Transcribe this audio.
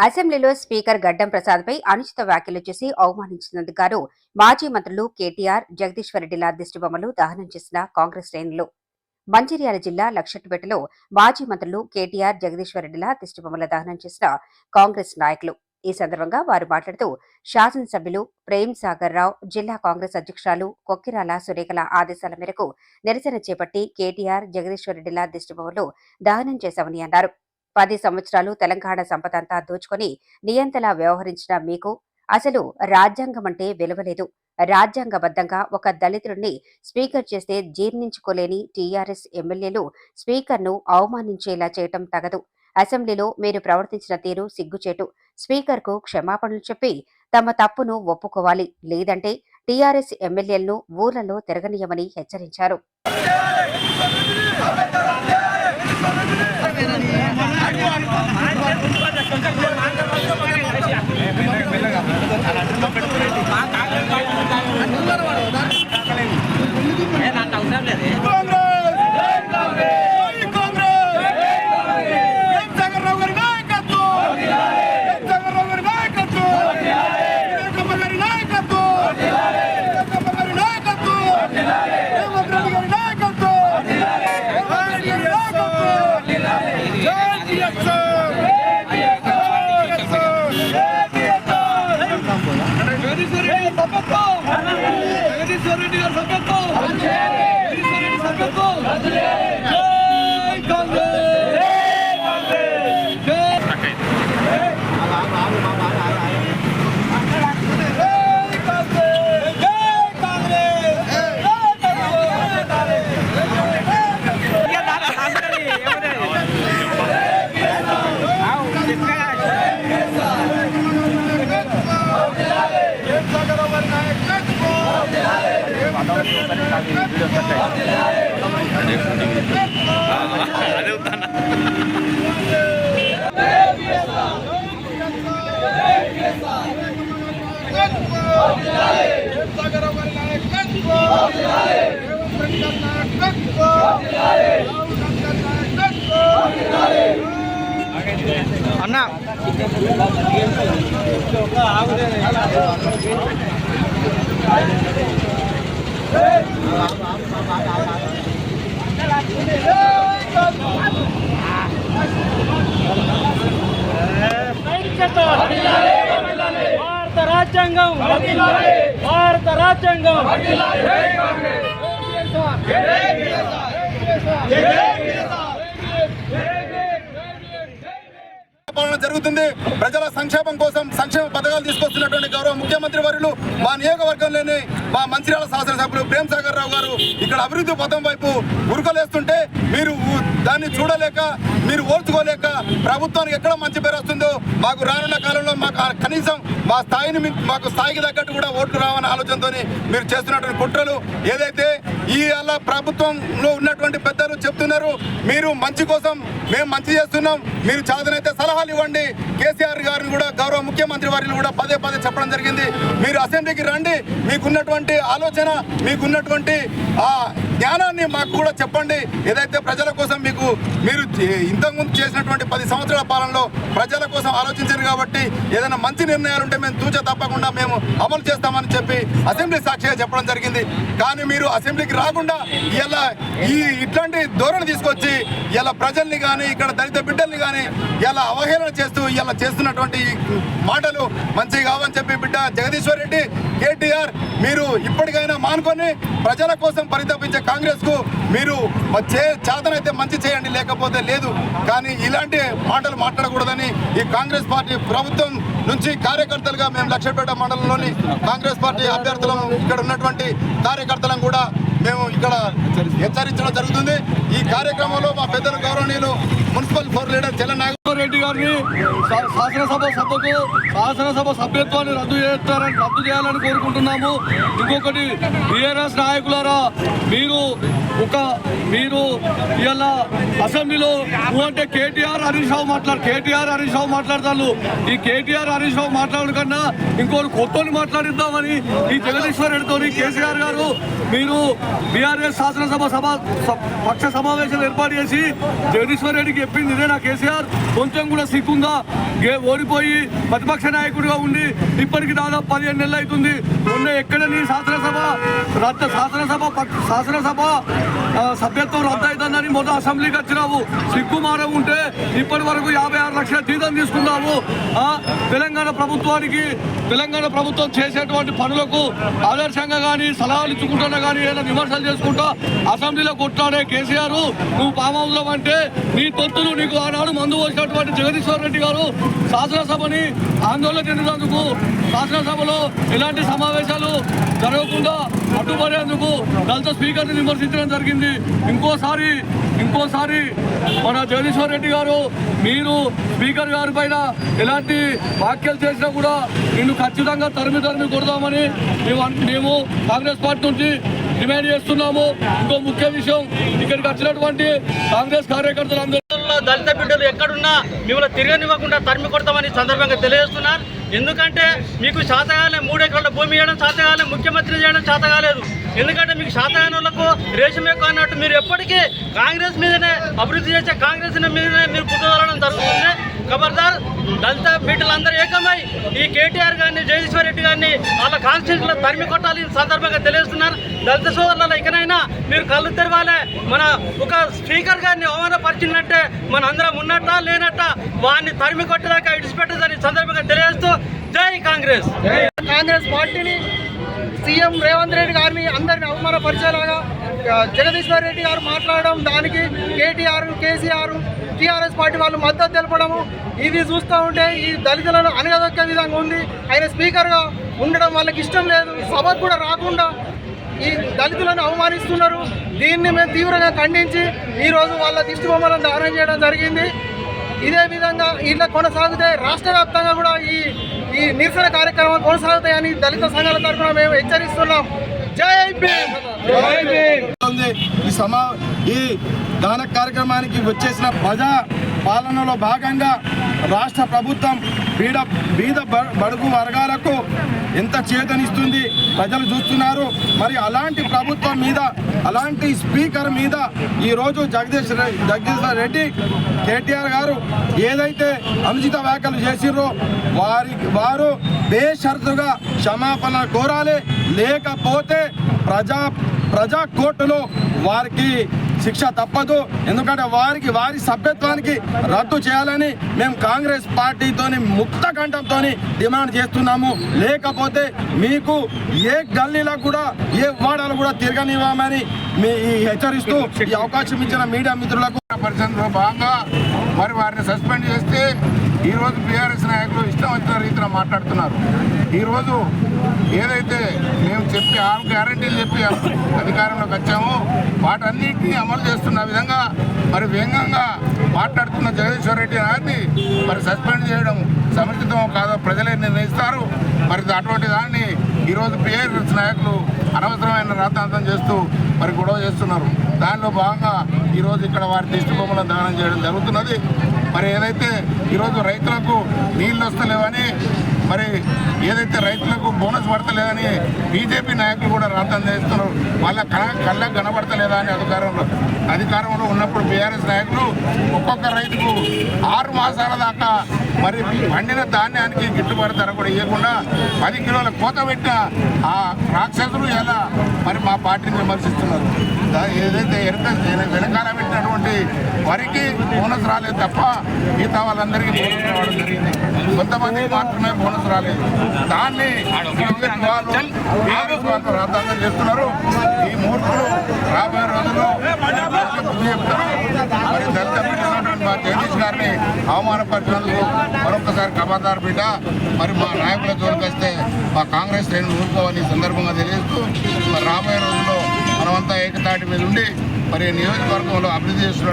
అసెంబ్లీలో స్పీకర్ గడ్డం ప్రసాద్పై అనుచిత వ్యాఖ్యలు చేసి అవమానించినందుకు గాను మాజీ మంత్రులు కేటీఆర్, జగదీశ్వరరెడ్డిల దిష్టిబొమ్మలు దహనం చేసిన కాంగ్రెస్ శ్రేణులు. మంచిర్యాల జిల్లా లక్షెట్పేటలో మాజీ మంత్రులు కేటీఆర్, జగదీశ్వరరెడ్డిల దిష్టిబొమ్మల దహనం చేసిన కాంగ్రెస్ నాయకులు. ఈ సందర్భంగా వారు మాట్లాడుతూ శాసనసభ్యులు ప్రేమ్ సాగర్ రావు, జిల్లా కాంగ్రెస్ అధ్యక్షురాలు కొక్కిరాల సురేఖల ఆదేశాల మేరకు నిరసన చేపట్టి కేటీఆర్, జగదీశ్వరరెడ్డిల దిష్టిబొమ్మలు దహనం చేశామని అన్నారు. 10 సంవత్సరాలు తెలంగాణ సంపదంతా దోచుకొని నియంతలా వ్యవహరించిన మీకు అసలు రాజ్యాంగమంటే విలువలేదు. రాజ్యాంగబద్ధంగా ఒక దళితుడిని స్పీకర్ చేస్తే జీర్ణించుకోలేని టీఆర్ఎస్ ఎమ్మెల్యేలు స్పీకర్ను అవమానించేలా చేయటం తగదు. అసెంబ్లీలో మీరు ప్రవర్తించిన తీరు సిగ్గుచేటు. స్పీకర్కు క్షమాపణలు చెప్పి తమ తప్పును ఒప్పుకోవాలి, లేదంటే టీఆర్ఎస్ ఎమ్మెల్యేలను ఊర్లలో తిరగనీయమని హెచ్చరించారు. అన్నా భారత రాజ్యాంగం, భారత రాజ్యాంగం పాలన జరుగుతుంది. ప్రజల సంక్షేమం కోసం సంక్షేమ పథకాలు తీసుకొస్తున్నటువంటి గౌరవ ముఖ్యమంత్రి వర్యులు మా నియోజకవర్గంలోని మా మంచిర్యాల శాసనసభ్యులు ప్రేమ్ సాగర్ రావు గారు ఇక్కడ అభివృద్ధి పథం వైపు ఉరుకలేస్తుంటే మీరు దాన్ని చూడలేక, మీరు ఓర్చుకోలేక ప్రభుత్వానికి ఎక్కడ మంచి పేరు వస్తుందో మాకు రానున్న కాలంలో మాకు కనీసం మాకు స్థాయికి తగ్గట్టు కూడా ఓట్లు రావని ఆలోచనతో మీరు చేస్తున్నటువంటి కుట్రలు ఏదైతే ఈ అలా ప్రభుత్వంలో ఉన్నటువంటి పెద్దలు చెప్తున్నారు, మీరు మంచి కోసం మేము మంచి చేస్తున్నాం, మీరు చాదనైతే సలహాలు ఇవ్వండి. కేసీఆర్ గారిని కూడా గౌరవ ముఖ్యమంత్రి వారిని కూడా పదే చెప్పడం జరిగింది. మీరు అసెంబ్లీకి రండి, మీకున్నటువంటి ఆలోచన, మీకున్నటువంటి జ్ఞానాన్ని మాకు కూడా చెప్పండి. ఏదైతే ప్రజల కోసం మీరు ఇంతకుముందు చేసినటువంటి 10 సంవత్సరాల పాలనలో ప్రజల కోసం ఆలోచించారు కాబట్టి ఏదైనా మంచి నిర్ణయాలు ఉంటే మేము తూచ తప్పకుండా మేము అమలు చేస్తామని చెప్పి అసెంబ్లీ సాక్షిగా చెప్పడం జరిగింది. కానీ మీరు అసెంబ్లీకి రాకుండా ఇట్లాంటి ధోరణి తీసుకొచ్చి ఇలా ప్రజల్ని కానీ ఇక్కడ దళిత బిడ్డల్ని కానీ ఇలా అవహేళన చేస్తూ ఇలా చేస్తున్నటువంటి మాటలు మంచిగా కావని చెప్పి బిడ్డ జగదీశ్వర్ రెడ్డి, కేటీఆర్ మీరు ఇప్పటికైనా మానుకొని ప్రజల కోసం పరితపించే కాంగ్రెస్ కు మీరు చేతనైతే మంచి చేయండి, లేకపోతే లేదు. కానీ ఇలాంటి మాటలు మాట్లాడకూడదని ఈ కాంగ్రెస్ పార్టీ ప్రభుత్వం నుంచి కార్యకర్తలుగా మేము లక్షపేట మండలంలోని కాంగ్రెస్ పార్టీ అభ్యర్థులను ఇక్కడ ఉన్నటువంటి కార్యకర్తలను కూడా మేము ఇక్కడ హెచ్చరించడం జరుగుతుంది. ఈ కార్యక్రమంలో మా పెద్దలు గౌరవనీయులు మున్సిపల్ ఫోర్ లీడర్ చెల్ల నాగేశ్వర రెడ్డి గారిని శాసనసభ సభ్యత్వాన్ని రద్దు చేయాలని కోరుకుంటున్నాము. ఇంకొకటి టీఆర్ఎస్ నాయకులారా, మీరు ఇలా అసెంబ్లీలో అంటే కేటీఆర్ హరీష్ రావు మాట్లాడతారు. ఈ కేటీఆర్ హరీష్ రావు మాట్లాడడం కన్నా ఇంకోటి కొత్తని మాట్లాడిద్దామని ఈ జగదీశ్వర్ రెడ్డితో కేసీఆర్ గారు మీరు బీఆర్ఎస్ శాసనసభ పక్ష సమావేశాలు ఏర్పాటు చేసి జగదీశ్వర్ రెడ్డికి చెప్పింది ఇదే. నా కేసీఆర్ కొంచెం కూడా సిగ్గుందా? ఓడిపోయి ప్రతిపక్ష నాయకుడిగా ఉండి ఇప్పటికి దాదాపు 15 నెలలు అవుతుంది. మొన్న ఎక్కడ నీ శాసనసభ సభ్యత్వం రద్దు అవుతుందని మొదటి అసెంబ్లీకి వచ్చినావు. సిగ్గుమారం ఉంటే ఇప్పటి వరకు 56 లక్షల జీతం తీసుకున్నావు. తెలంగాణ ప్రభుత్వం చేసేటువంటి పనులకు ఆదర్శంగా కానీ సలహాలు ఇచ్చుకుంటున్నా కానీ ఏదైనా విమర్శలు చేసుకుంటా అసెంబ్లీలో కొట్లాడే కేసీఆర్ నువ్వు ఫామ్ హౌస్ లో అంటే నీ తొత్తులు నీకు ఆనాడు మందు పోసినటువంటి జగదీశ్వర్ రెడ్డి గారు శాసనసభని ఆందోళన చెందినందుకు శాసనసభలో ఎలాంటి సమావేశాలు జరగకుండా అడ్డుపడేందుకు దళిత స్పీకర్ని విమర్శించడం జరిగింది. ఇంకోసారి మన జగదీశ్వర్ రెడ్డి గారు మీరు స్పీకర్ గారి పైన ఎలాంటి వ్యాఖ్యలు చేసినా కూడా నిన్ను ఖచ్చితంగా తరిమి కొడదామని మేము కాంగ్రెస్ పార్టీ నుంచి డిమాండ్ చేస్తున్నాము. ఇంకో ముఖ్య విషయం, ఇక్కడికి వచ్చినటువంటి కాంగ్రెస్ కార్యకర్తలందరూ దళిత బిడ్డలు ఎక్కడున్నా మిమ్మల్ని తిరగనివ్వకుండా తరిమి కొడతామని సందర్భంగా తెలియజేస్తున్నారు. ఎందుకంటే మీకు శాతగాలే 3 ఎకరాల భూమి ఇవ్వడం శాతగాలే, ముఖ్యమంత్రి చేయడం శాతగాలేదు. ఎందుకంటే మీకు శాతగాని వాళ్ళకు రేషం ఎక్కువ అన్నట్టు మీరు ఎప్పటికీ కాంగ్రెస్ మీదనే అభివృద్ధి చేసే కాంగ్రెస్ మీదనే మీరు పుట్టుదలడం జరుగుతుంది. ఖబర్దార్, దళిత బిడ్డలందరూ ఏకమై ఈ కేటీఆర్ గారిని జగదీశ్వర్ రెడ్డి గారిని వాళ్ళ కాన్స్టిట్యూన్సీలో తరిమి కొట్టాలి సందర్భంగా తెలియజేస్తున్నారు. దళిత సోదరులలో ఇకనైనా మీరు కళ్ళు తెరవాలి. మన ఒక స్పీకర్ గారిని అవమానపరిచిందంటే మన అందరం ఉన్నట్ట లేనట్ట వారిని తరిమి కొట్టేదాకా ఇడిచిపెట్టదని సందర్భంగా తెలియజేస్తూ జై కాంగ్రెస్. కాంగ్రెస్ పార్టీని సీఎం రేవంత్ రెడ్డి గారిని అందరిని అవమానపరిచేలాగా జగదీశ్వర్ రెడ్డి గారు మాట్లాడడం, దానికి కేసీఆర్ టీఆర్ఎస్ పార్టీ వాళ్ళు మద్దతు తెలపడము, ఇది చూస్తూ ఉంటే ఈ దళితులను అనగదొక్కే విధంగా ఉంది. ఆయన స్పీకర్గా ఉండడం వాళ్ళకి ఇష్టం లేదు. సభకు కూడా రాకుండా ఈ దళితులను అవమానిస్తున్నారు. దీన్ని మేము తీవ్రంగా ఖండించి ఈరోజు వాళ్ళ దిష్టి బొమ్మలను దానం చేయడం జరిగింది. ఇదే విధంగా ఇలా కొనసాగితే రాష్ట్ర వ్యాప్తంగా కూడా ఈ నిరసన కార్యక్రమాలు కొనసాగుతాయని దళిత సంఘాల తరఫున మేము హెచ్చరిస్తున్నాం. జై భీమ్. ఈ దాన కార్యక్రమానికి వచ్చేసిన ప్రజా పాలనలో భాగంగా రాష్ట్ర ప్రభుత్వం బీద బడుగు వర్గాలకు ఎంత చేతనిస్తుంది ప్రజలు చూస్తున్నారు. మరి అలాంటి ప్రభుత్వం మీద, అలాంటి స్పీకర్ మీద ఈరోజు జగదీశ్వర్ రెడ్డి కేటీఆర్ గారు ఏదైతే అనుచిత వ్యాఖ్యలు చేసిర్రో వారు బేషరతుగా క్షమాపణ కోరాలి. లేకపోతే ప్రజా కోర్టులో వారికి శిక్ష తప్పదు. ఎందుకంటే వారి సభ్యత్వానికి రద్దు చేయాలని మేము కాంగ్రెస్ పార్టీతోని ముక్త కంఠంతో డిమాండ్ చేస్తున్నాము. లేకపోతే మీకు ఏ గల్లీలో కూడా ఏ వాడాలు కూడా తిరగనివ్వమని హెచ్చరిస్తూ ఈ అవకాశం ఇచ్చిన మీడియా మిత్రులకు పరిస్థితుల్లో భాగంగా మరి వారిని సస్పెండ్ చేస్తే ఈరోజు బీఆర్ఎస్ నాయకులు ఇష్టం వచ్చిన రీతిలో మాట్లాడుతున్నారు. ఈరోజు ఏదైతే మేము చెప్పి 6 గ్యారంటీలు చెప్పి అధికారంలోకి వచ్చామో వాటన్నిటినీ అమలు చేస్తున్న విధంగా మరి వ్యంగ్యంగా మాట్లాడుతున్న జగదీశ్వర్ రెడ్డి గారిని మరి సస్పెండ్ చేయడం సముచితం కాదో ప్రజలే నిర్ణయిస్తారు. మరి అటువంటి దాన్ని ఈరోజు బీఆర్ఎస్ నాయకులు అనవసరమైన రాద్ధాంతం చేస్తూ మరి గొడవ చేస్తున్నారు. దానిలో భాగంగా ఈరోజు ఇక్కడ వారి దిష్టి బొమ్మలను దానం చేయడం జరుగుతున్నది. మరి ఏదైతే ఈరోజు రైతులకు నీళ్ళు వస్తలేవని, మరి ఏదైతే రైతులకు బోనస్ పడతలేదని బీజేపీ నాయకులు కూడా రాద్ధాంతం చేస్తున్నారు. వాళ్ళ కళ్ళకు కనబడతలేదా అని అధికారంలో ఉన్నప్పుడు బీఆర్ఎస్ నాయకులు ఒక్కొక్క రైతుకు 6 మాసాల దాకా మరి పండిన ధాన్యానికి గిట్టుబాటు ధర కూడా ఇవ్వకుండా 10 కిలోల కోత పెట్టిన ఆ రాక్షసులు ఎలా మరి మా పార్టీని విమర్శిస్తున్నారు. ఏదైతే వెనకాల పెట్టినటువంటి వరికి బోనస్ రాలేదు తప్ప మిగతా వాళ్ళందరికీ బోనస్ రావడం జరిగింది. కొంతమందికి మాత్రమే బోనస్ రాలేదు. దాన్ని వాళ్ళు రాద్ధాంతం చేస్తున్నారు. ఈ మూర్ఖులు రాబోయే రోజుల్లో చెప్తారు. మరి దళిత బిడ్డ మా జగదీష్ గారిని అవమానపరిచినందుకు మరొకసారి ఖబర్దార్ బిడ్డ. మరి మా నాయకుల జోలికి వస్తే మా కాంగ్రెస్ శ్రేణులు ఊరుకోవాలని సందర్భంగా తెలియజేస్తూ మరి రాబోయే రోజుల్లో మనమంతా ఏకతాటి మీద ఉండి మరి నియోజకవర్గంలో అభివృద్ధి చేస్తున్నారు.